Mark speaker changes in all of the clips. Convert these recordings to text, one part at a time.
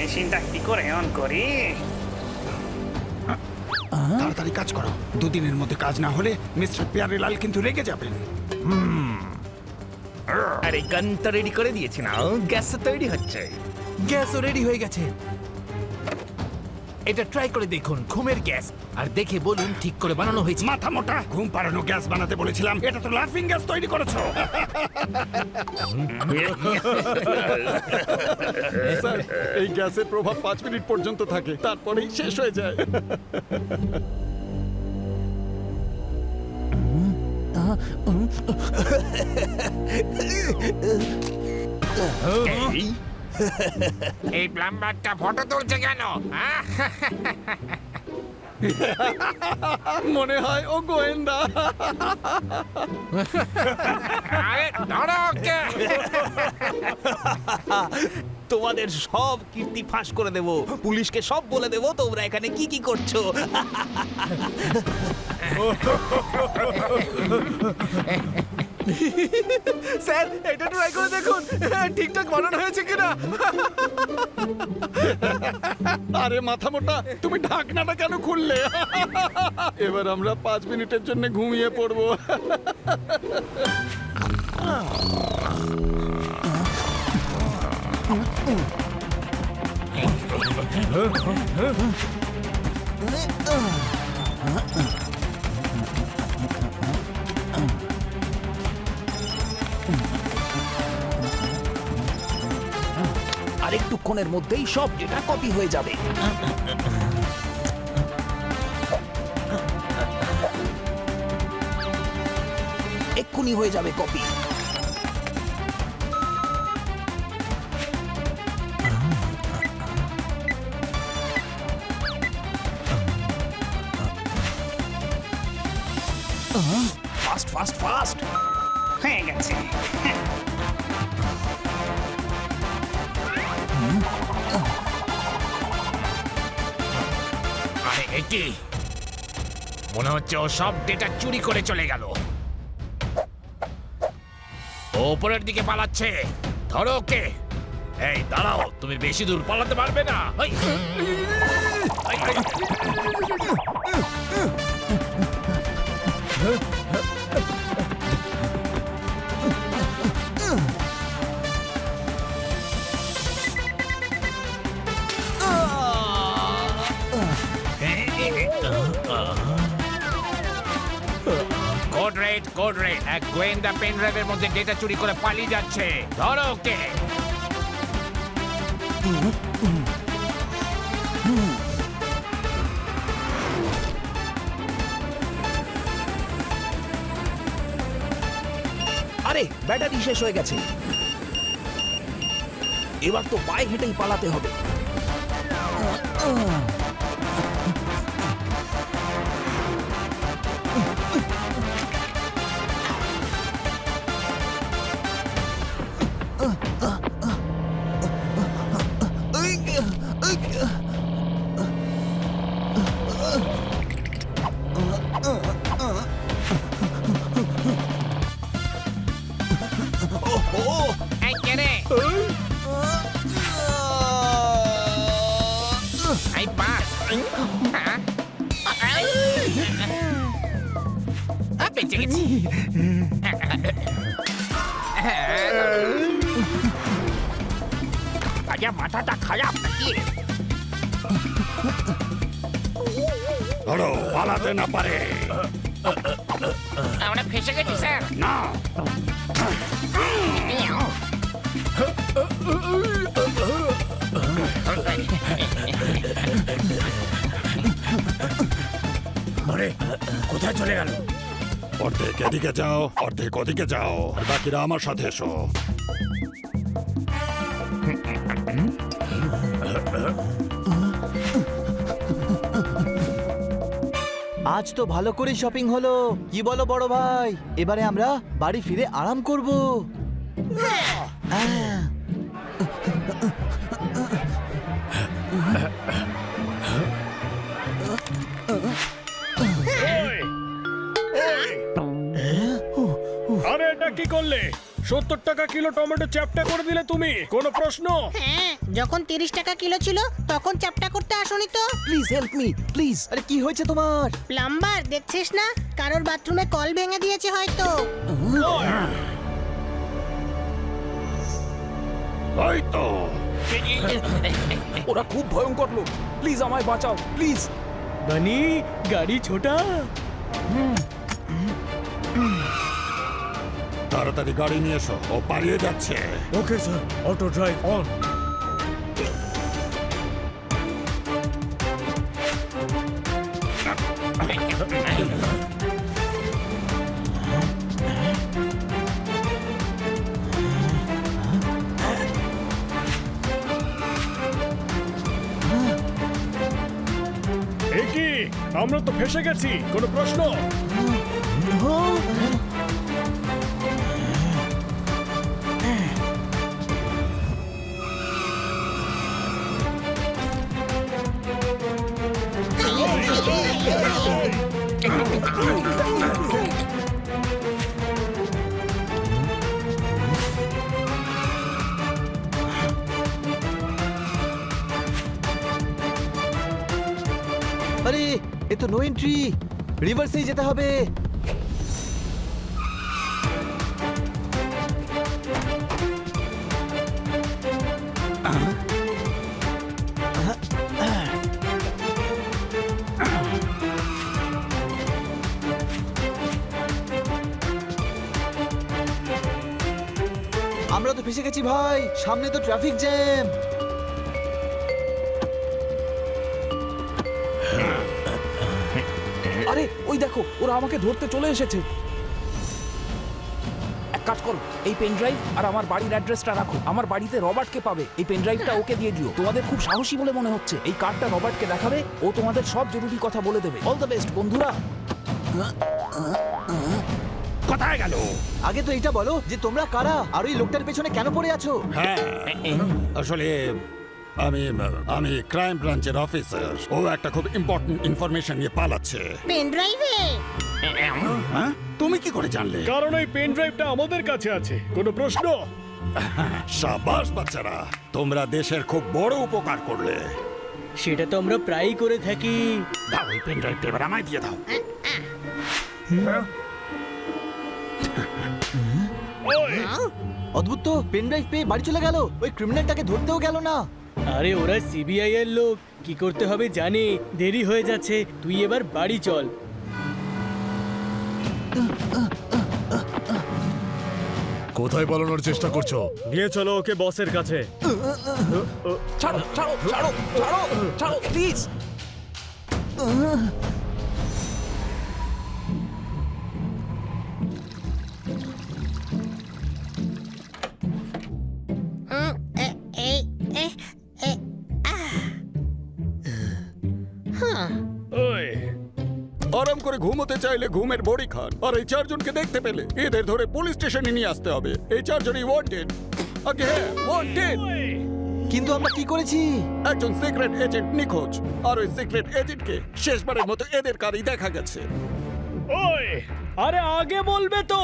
Speaker 1: মেশিনটা কি করে অন করি?
Speaker 2: তাড়াতাড়ি কাজ করো, দুদিনের মধ্যে কাজ না হলে মিস্টার প্যারেলাল কিন্তু রেগে যাবেন।
Speaker 3: আরে গানটা রেডি করে দিয়েছি না, গ্যাস তৈরি হচ্ছে।
Speaker 4: গ্যাসও রেডি হয়ে গেছে। এটা ট্রাই করে দেখুন, ঘুমের গ্যাস, আর দেখে বলুন ঠিক করে বানানো হয়েছে।
Speaker 2: মাথা মোটা, ঘুম পাড়ানো গ্যাস বানাতে বলেছিলাম, এটা তো লাফিং গ্যাস তৈরি করেছো।
Speaker 5: স্যার, এই গ্যাসের প্রভাব 5 মিনিট পর্যন্ত থাকে, তারপরেই শেষ হয়ে যায়।
Speaker 6: এই প্লাম্বারটা ফটো তুলছে কেন? হ্যাঁ?
Speaker 5: মনে হয় ও গোয়েন্দা।
Speaker 6: আরে ধরো ওকে।
Speaker 3: তোমাদের সব কীর্তি ফাঁস করে দেব, পুলিশকে সব বলে দেব তোমরা এখানে কি কি করছো।
Speaker 4: স্যার, এটা ট্রাই করে দেখুন ঠিকঠাক বানানো হয়েছে কিনা।
Speaker 5: আরে মাথা মোটা, তুমি ঢাকনাটা কেন খুললে? এবার আমরা 5 মিনিটের জন্য ঘুমিয়ে পড়বো।
Speaker 3: আর একটুক্ষণের মধ্যেই সব ডেটা কপি হয়ে যাবে। এক্ষুনি হয়ে যাবে কপি। Fast fast fast.
Speaker 1: হয়ে গেছে।
Speaker 6: আরে একি মনে হচ্ছে ও সব ডেটা চুরি করে চলে গেল। ও উপরের দিকে পালাচ্ছে, ধরো ওকে। এই দাঁড়াও, তুমি বেশি দূর পালাতে পারবে না। এই, এই, এই। কোড রেড, এক গোয়েন্দা পেন ড্রাইভের মধ্যে ডেটা চুরি করে পালিয়ে যাচ্ছে, ধরো ওকে।
Speaker 3: আরে ব্যাটারি শেষ হয়ে গেছে, এবার তো পায়ে হেঁটেই পালাতে হবে।
Speaker 6: এই কে রে? এই পাস। হ্যাঁ? বেঁচে গেছি। আজা মাথাটা খারাপ নাকি?
Speaker 2: ধরো, পালাতে না পারে।
Speaker 6: আমরা ফেসে গেছি স্যার।
Speaker 2: না,
Speaker 6: আরে কোথায় চলে গেল?
Speaker 2: অর্ধেক এদিকে যাও, অর্ধেক ওদিকে যাও, আর বাকিরা আমার সাথে এসো।
Speaker 7: আজ তো ভালো করে শপিং হলো, কি বলো বড় ভাই? এবারে আমরা বাড়ি ফিরে আরাম করব।
Speaker 5: আরে এটা কি করলে? 70 টাকা কিলো টমেটো চ্যাপটা করে দিলে তুমি কোনো প্রশ্ন?
Speaker 8: হ্যাঁ, যখন 30 টাকা কিলো ছিল তখন চ্যাপটা করতে আসনি তো।
Speaker 7: Please help me please. আরে কি হয়েছে তোমার?
Speaker 8: প্লাম্বার দেখছিস না, কারোর বাথরুমে কল ভেঙে দিয়েছে হয়তো।
Speaker 2: ওই তো
Speaker 3: ওরা খুব ভয়ঙ্কর লোক, প্লিজ আমায় বাঁচাও প্লিজ।
Speaker 5: বানি গাড়ি ছোটা।
Speaker 2: তাড়াতাড়ি গাড়ি নিয়ে এসো, ও পালিয়ে যাচ্ছে।
Speaker 5: Okay sir, auto drive on. কি আমরা তো ফেসে গেছি, কোনো প্রশ্ন?
Speaker 7: আরে এ তো নো এন্ট্রি, রিভার্সেই যেতে হবে। আমরা তো ফেসে গেছি ভাই, সামনে তো ট্রাফিক জ্যাম।
Speaker 3: আরে ওই দেখো, ওরা আমাকে ধরতে চলে এসেছে। এক কাজ করো, এই পেন ড্রাইভ আর আমার বাড়ির অ্যাড্রেসটা রাখো। আমার বাড়িতে রবার্টকে পাবে, এই পেন ড্রাইভটা ওকে দিয়ে দিও। তোমাদের খুব সাহসী বলে মনে হচ্ছে, এই কার্ডটা রবার্টকে দেখাবে, ও তোমাদের সব জরুরি কথা বলে দেবে। অল দ্য বেস্ট বন্ধুরা।
Speaker 2: কোথায় গেল?
Speaker 7: আগে তো এটা বলো যে তোমরা কারা আর ওই লোকটার পেছনে কেন পড়ে আছো?
Speaker 2: হ্যাঁ, আসলে আমি আমি ক্রাইম ব্রাঞ্চের অফিসার। ও একটা খুব ইম্পর্টেন্ট ইনফরমেশন নিয়ে পালাচ্ছে।
Speaker 8: পেন ড্রাইভে
Speaker 2: হ্যাঁ, তুমি কি করে জানলে?
Speaker 5: কারণ ওই পেন ড্রাইভটা আমাদের কাছে আছে, কোনো প্রশ্ন?
Speaker 2: সাবাস বাচ্চারা, তোমরা দেশের খুব বড় উপকার করলে।
Speaker 5: সেটা তো আমরা প্রায়ই করে থাকি।
Speaker 2: দাও ওই পেন ড্রাইভটা এবার আমায় দিয়ে দাও।
Speaker 7: অদ্ভুত তো, পেন ড্রাইভ পেয়ে বাড়ি চলে গেল, ওই ক্রিমিনালটাকে ধরতেও গেল না।
Speaker 5: আরে ওরা সিবিআই এর লোক, কি করতে হবে জানে। দেরি হয়ে যাচ্ছে, তুই এবার বাড়ি চল।
Speaker 6: কোথায় পালানোর চেষ্টা করছো?
Speaker 5: নিয়ে চলো ওকে বসের কাছে।
Speaker 3: ছাড়ো ছাড়ো ছাড়ো ছাড়ো ছাড়ো প্লিজ।
Speaker 5: ওই
Speaker 2: আরাম করে ঘুমোতে চাইলে ঘুমের বড়ি খান। আর এই চারজনকে দেখতে পেলে এদের ধরে পুলিশ স্টেশনে নিয়ে আসতে হবে। এই চারজনই ওয়ান্টেড। আগে হ্যাঁ, ওয়ান্টেড।
Speaker 7: কিন্তু আমরা কি করেছি?
Speaker 2: একজন সিক্রেট এজেন্ট নিখোঁজ, আর ওই সিক্রেট এজেন্টকে শেষবারের মতো এদের কারেই দেখা গেছে।
Speaker 5: ওই আরে আগে বলবে তো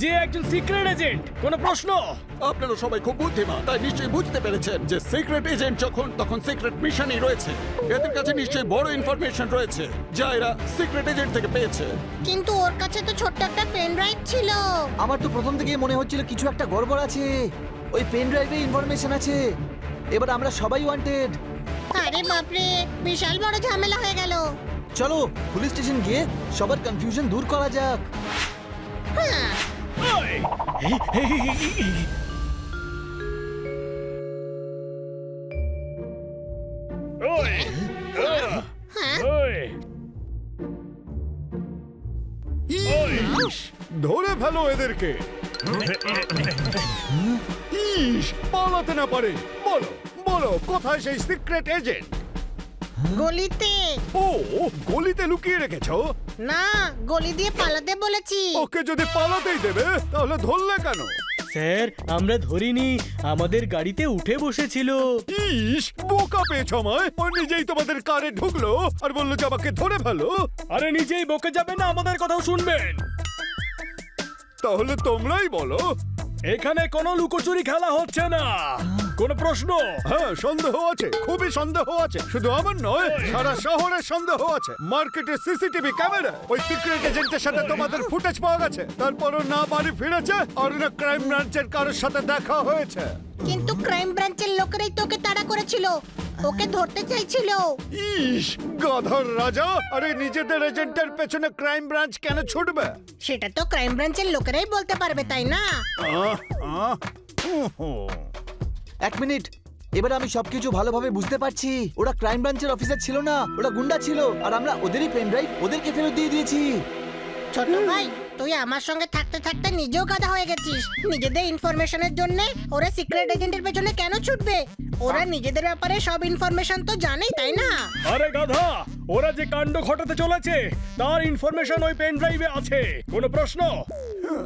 Speaker 5: যে একজন সিক্রেট এজেন্ট, কোনো প্রশ্ন?
Speaker 2: আপনারা সবাই খুব বুদ্ধিমান, তাই নিশ্চয়ই বুঝতে পেরেছেন যে সিক্রেট এজেন্ট যখন তখন সিক্রেট মিশনই রয়েছে। এদের কাছে নিশ্চয়ই বড় ইনফরমেশন রয়েছে যা এরা সিক্রেট এজেন্ট থেকে পেয়েছে।
Speaker 8: কিন্তু ওর কাছে তো ছোট্ট একটা পেন ড্রাইভ ছিল।
Speaker 7: আমার তো প্রথম থেকেই মনে হচ্ছিল কিছু একটা গড়বড় আছে। ওই পেন ড্রাইভে ইনফরমেশন আছে। এবার আমরা সবাই ওয়ান্টেড।
Speaker 8: আরে বাপরে, বিশাল বড় ঝামেলা হয়ে গেল।
Speaker 7: চলো পুলিশ স্টেশন গিয়ে সবার কনফিউশন দূর করা যাক।
Speaker 8: হ্যাঁ,
Speaker 5: ওই ওই ওই
Speaker 4: ধরে ফেলো এদেরকে। ইস, পালাতে না পারে। বলো বলো, কোথায় সেই সিক্রেট এজেন্ট?
Speaker 8: গলিতে।
Speaker 4: ও, গলিতে লুকিয়ে রেখেছো?
Speaker 8: না, গলি দিয়ে পালাতে বলেছি।
Speaker 4: ওকে যদি পালাতেই দেবে তাহলে ধরলে কেন?
Speaker 5: স্যার আমরা ধরিনি, আমাদের গাড়িতে উঠে বসেছিল।
Speaker 4: ইস, বোকা পেয়েছ আমায়। ও নিজেই তোমাদের কারে ঢুকলো আর বললো যে আমাকে ধরে ফেলো।
Speaker 5: আরে নিজেই বকে যাবে না, আমাদের কথাও শুনবেন।
Speaker 4: তাহলে তোমরাই বলো, এখানে কোনো লুকোচুরি খেলা হচ্ছে না। কোন প্রশ্ন? হ্যাঁ, সন্দেহ আছে, খুবই সন্দেহ আছে। শুধু আমার নয়, সারা শহরে সন্দেহ আছে। মার্কেটে সিসিটিভি ক্যামেরা ওই সিক্রেট এজেন্টের সাথে তোমাদের ফুটেজ পাওয়া গেছে। তারপরও না বাড়ি ফিরেছে আর না ক্রাইম ব্রাঞ্চের কারোর সাথে দেখা হয়েছে।
Speaker 8: কিন্তু ক্রাইম ব্রাঞ্চের লোকেরাই তোকে তাড়া করেছিল, ওকে ধরতে চাইছিল।
Speaker 4: ইস, গাধার রাজা! আরে নিজেদের এজেন্টের পেছনে ক্রাইম ব্রাঞ্চ কেন ছুটবে?
Speaker 8: সেটা তো ক্রাইম ব্রাঞ্চের লোকেরাই বলতে পারবে, তাই না?
Speaker 7: এক মিনিট, এবার আমি সবকিছু ভালোভাবে বুঝতে পারছি। ওরা ক্রাইম ব্রাঞ্চের অফিসার ছিল না, ওরা গুন্ডা ছিল, আর আমরা ওদেরই পেন ড্রাইভ ওদেরকে ফেরত দিয়ে দিয়েছি।
Speaker 8: ছোট ভাই, তুই আমার সঙ্গে থাকতে থাকতে নিজেও গাধা হয়ে গেছিস। নিজেদের ইনফরমেশনের জন্য ওরা সিক্রেট এজেন্টের পেছনে কেন ছুটবে? ওরা নিজেদের ব্যাপারে সব ইনফরমেশন তো জানেই, তাই না?
Speaker 4: আরে গাধা, ওরা যে কাণ্ড ঘটাতে চলেছে তার ইনফরমেশন ওই পেন ড্রাইভে আছে। কোনো প্রশ্ন?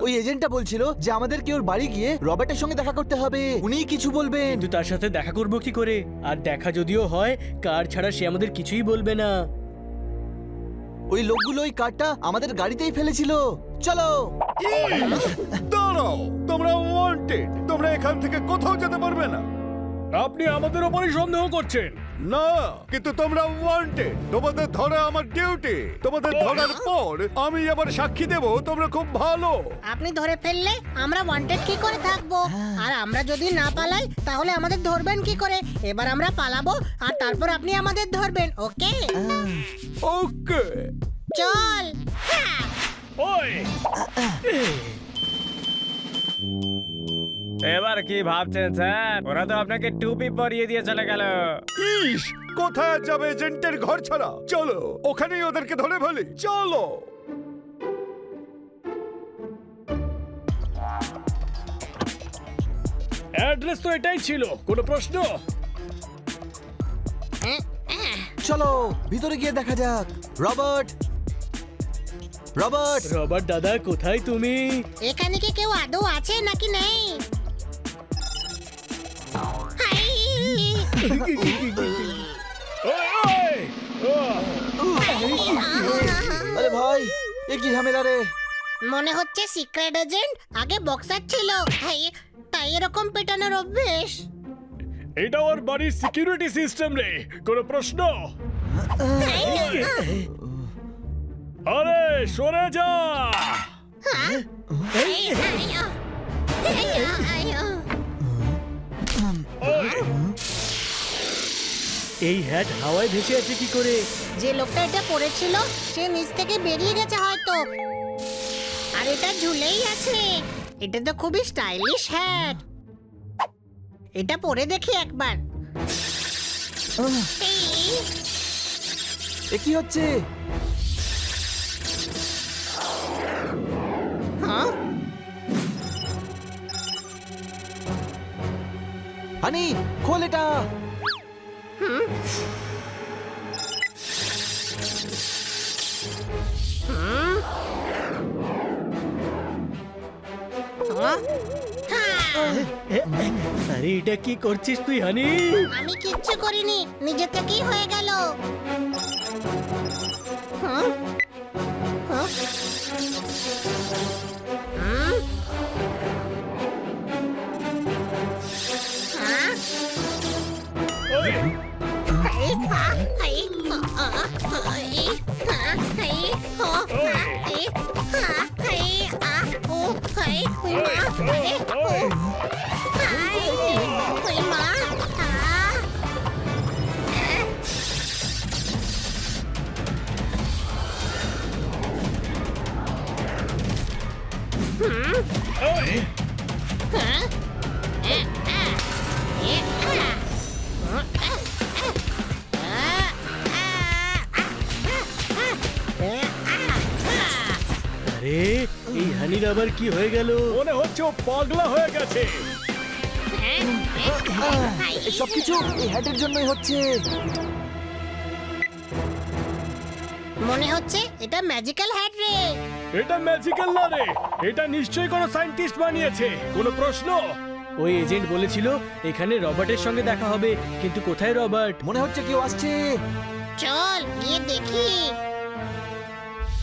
Speaker 7: ওই এজেন্টটা বলছিল যে আমাদেরকে ওর বাড়ি গিয়ে রবার্টের সঙ্গে দেখা করতে হবে, উনিই কিছু বলবেন।
Speaker 9: কিন্তু তার সাথে দেখা করবো কি করে? আর দেখা যদিও হয়, কার ছাড়া সে আমাদের কিছুই বলবে না।
Speaker 7: ওই লোকগুলো ওই কার্ডটা আমাদের গাড়িতেই ফেলেছিল। চলো।
Speaker 4: দাঁড়াও, তোমরা ওয়ান্টেড। তোমরা এখান থেকে কোথাও যেতে পারবে না। আপনি আমাদের উপরই সন্দেহ করছেন? না, কিন্তু তোমরা ওয়ান্টেড। তোমাদের ধরা আমার ডিউটি। তোমাদের ধরার পর আমি আবার সাক্ষী দেব তোমরা খুব ভালো।
Speaker 8: আপনি ধরে ফেললে আমরা ওয়ান্টেড কি করে থাকবো? আর আমরা যদি না পালাই তাহলে আমাদের ধরবেন কি করে? এবার আমরা পালাবো আর তারপর আপনি আমাদের ধরবেন, ওকে?
Speaker 4: ওকে,
Speaker 8: চল।
Speaker 9: ওই এবার কি ভাবছেন স্যার? ওরা তো আপনাকে টুপি পরিয়ে দিয়ে চলে গেল।
Speaker 4: ইস, কোথায় যাবে এজেন্টের ঘর ছাড়া? চলো, ওখানেই ওদেরকে ধরে ফেলি। চলো। অ্যাড্রেস তো এটাই ছিল। কোনো প্রশ্ন?
Speaker 7: চলো ভিতরে গিয়ে দেখা যাক। রবার্ট, রবার্ট,
Speaker 9: রবার্ট দাদা, কোথায় তুমি?
Speaker 8: এখানে কি কেউ আদৌ আছে নাকি নেই? হাই!
Speaker 7: আরে ভাই, এ কি ঝামেলা রে?
Speaker 8: মনে হচ্ছে সিক্রেট এজেন্ট আগে বক্সার ছিল, হাই, তাই এরকম পেটানোর অভ্যেস।
Speaker 4: এটা ওর বাড়ির সিকিউরিটি সিস্টেম রে। কোনো প্রশ্ন? আরে সরে যা।
Speaker 9: এই হ্যাট হাওয়ায় ভেসে আছে কি করে?
Speaker 8: যে লোকটা এটা পড়েছিল সে নিচ থেকে বেরিয়ে গেছে হয়তো, আর এটা ঝুলেই আছে। এটা তো খুবই স্টাইলিশ হ্যাট। এটা পরে দেখি একবার।
Speaker 7: এ কি হচ্ছে?
Speaker 8: হ্যাঁ,
Speaker 7: হানি, খোল এটা।
Speaker 9: আরে এটা কি করছিস তুই হানি?
Speaker 8: আমি কিচ্ছু করিনি, নিজে থেকেই হয়ে গেল। হ্যাঁ? হ্যাঁ? হুম? হ্যাঁ? হাই, হা, হাই, হা, হাই, হা, হাই, হো, হা, হাই, হা, হাই, আ, ও, হাই, হুই মা, হাই, ও, হাই, হুই মা, আ।
Speaker 9: আরে এই হানির আবার কি হয়ে গেল?
Speaker 4: মনে হচ্ছে ও পাগলা হয়ে গেছে।
Speaker 7: এই সবকিছু এই হ্যাটের জন্যই হচ্ছে।
Speaker 8: মনে হচ্ছে এটা ম্যাজিক্যাল হ্যাট রে।
Speaker 4: এটা ম্যাজিক্যাল না রে, এটা নিশ্চয়ই কোনো সায়েন্টিস্ট বানিয়েছে। কোনো প্রশ্ন?
Speaker 9: ওই এজেন্ট বলেছিল এখানে রবার্টের সঙ্গে দেখা হবে, কিন্তু কোথায় রবার্ট?
Speaker 7: মনে হচ্ছে কেউ আসছে।
Speaker 8: চল গিয়ে দেখি।